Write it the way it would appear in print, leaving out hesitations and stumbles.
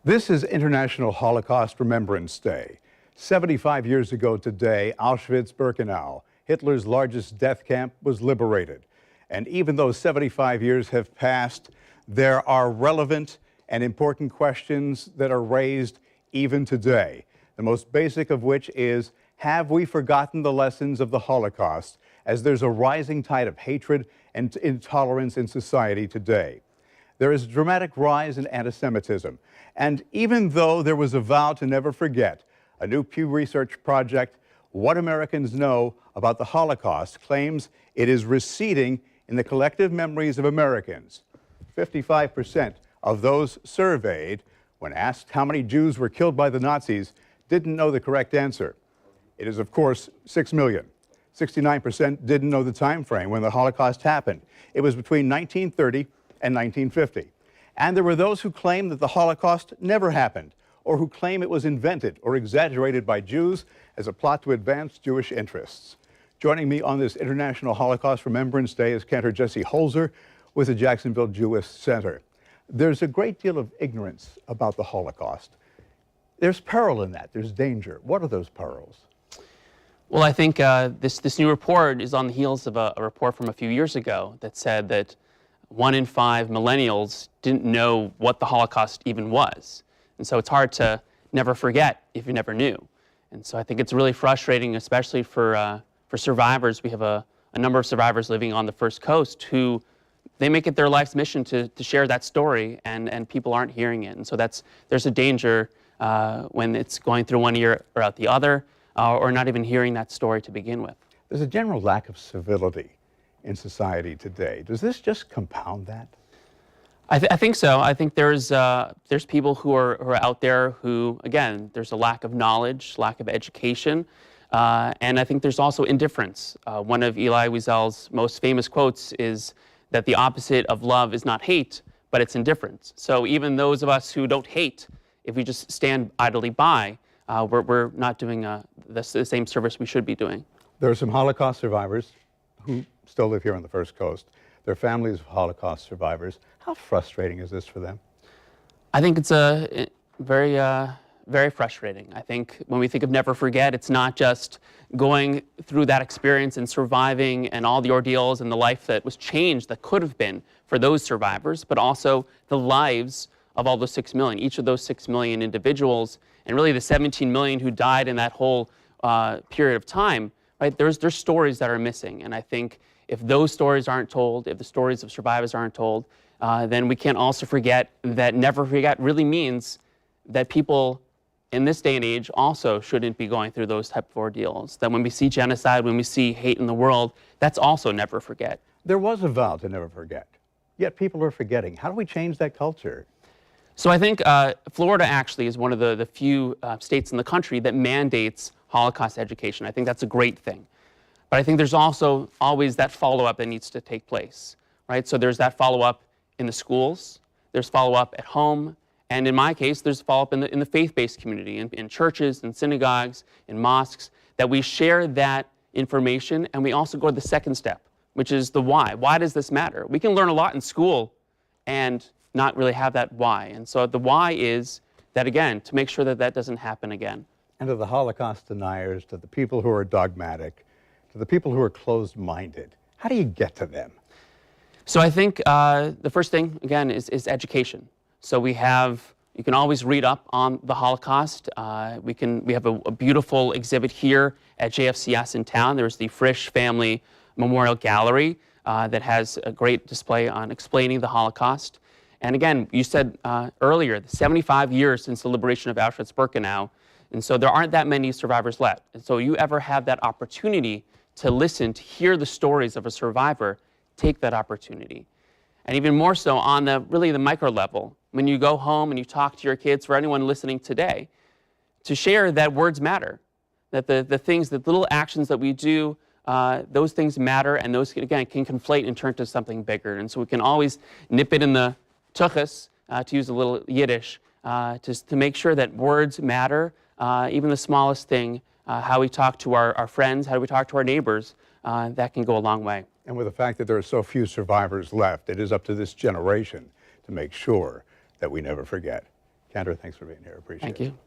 This is International Holocaust Remembrance Day. 75 years ago today, Auschwitz-Birkenau, Hitler's largest death camp, was liberated. And even though 75 years have passed, there are relevant and important questions that are raised even today. The most basic of which is, have we forgotten the lessons of the Holocaust, as there's a rising tide of hatred and intolerance in society today? There is a dramatic rise in anti-Semitism. And even though there was a vow to never forget, a new Pew Research project, What Americans Know About the Holocaust, claims it is receding in the collective memories of Americans. 55% of those surveyed, when asked how many Jews were killed by the Nazis, didn't know the correct answer. It is, of course, 6 million. 69% didn't know the time frame when the Holocaust happened. It was between 1930 and 1950. And there were those who claimed that the Holocaust never happened, or who claim it was invented or exaggerated by Jews as a plot to advance Jewish interests. Joining me on this International Holocaust Remembrance Day is Cantor Jesse Holzer with the Jacksonville Jewish Center. There's a great deal of ignorance about the Holocaust. There's peril in that. There's danger. What are those perils? Well, I think this new report is on the heels of a report from a few years ago that said that 1 in 5 millennials didn't know what the Holocaust even was. And so it's hard to never forget if you never knew. And so I think it's really frustrating, especially for survivors. We have a number of survivors living on the First Coast who they make it their life's mission to share that story, and people aren't hearing it. And so there's a danger when it's going through one ear or out the other, or not even hearing that story to begin with. There's a general lack of civility in society today. Does this just compound that? I think so. I think there's people who are out there who, again, there's a lack of knowledge, lack of education, and I think there's also indifference. One of Elie Wiesel's most famous quotes is that the opposite of love is not hate, but it's indifference. So even those of us who don't hate, if we just stand idly by, we're not doing the same service we should be doing. There are some Holocaust survivors who still live here on the First Coast. They're families of Holocaust survivors. How frustrating is this for them? I think it's very frustrating. I think when we think of never forget, it's not just going through that experience and surviving and all the ordeals and the life that was changed that could have been for those survivors, but also the lives of all those 6 million, each of those 6 million individuals, and really the 17 million who died in that whole period of time. Right? There's stories that are missing, and I think if those stories aren't told, if the stories of survivors aren't told, then we can't also forget that never forget really means that people in this day and age also shouldn't be going through those type of ordeals. That when we see genocide, when we see hate in the world, that's also never forget. There was a vow to never forget, yet people are forgetting. How do we change that culture? So I think Florida actually is one of the few states in the country that mandates Holocaust education. I think that's a great thing. But I think there's also always that follow-up that needs to take place, right? So there's that follow-up in the schools, there's follow-up at home, and in my case, there's follow-up in the faith-based community, in churches, in synagogues, in mosques, that we share that information, and we also go to the second step, which is the why. Why does this matter? We can learn a lot in school and not really have that why. And so the why is that, again, to make sure that that doesn't happen again. And to the Holocaust deniers, to the people who are dogmatic, to the people who are closed-minded, how do you get to them? So I think the first thing, again, is education. So you can always read up on the Holocaust. We have a beautiful exhibit here at JFCS in town. There's the Frisch Family Memorial Gallery that has a great display on explaining the Holocaust. And again, you said earlier, 75 years since the liberation of Auschwitz-Birkenau, and so there aren't that many survivors left. And so you ever have that opportunity to listen, to hear the stories of a survivor, take that opportunity. And even more so on the micro level, when you go home and you talk to your kids, for anyone listening today, to share that words matter, that the things, the little actions that we do, those things matter, and those, again, can conflate and turn to something bigger. And so we can always nip it in the tuchus, to use a little Yiddish, to make sure that words matter, even the smallest thing, how we talk to our friends, how we talk to our neighbors, that can go a long way. And with the fact that there are so few survivors left, it is up to this generation to make sure that we never forget. Cantor, thanks for being here. Appreciate it. Thank you.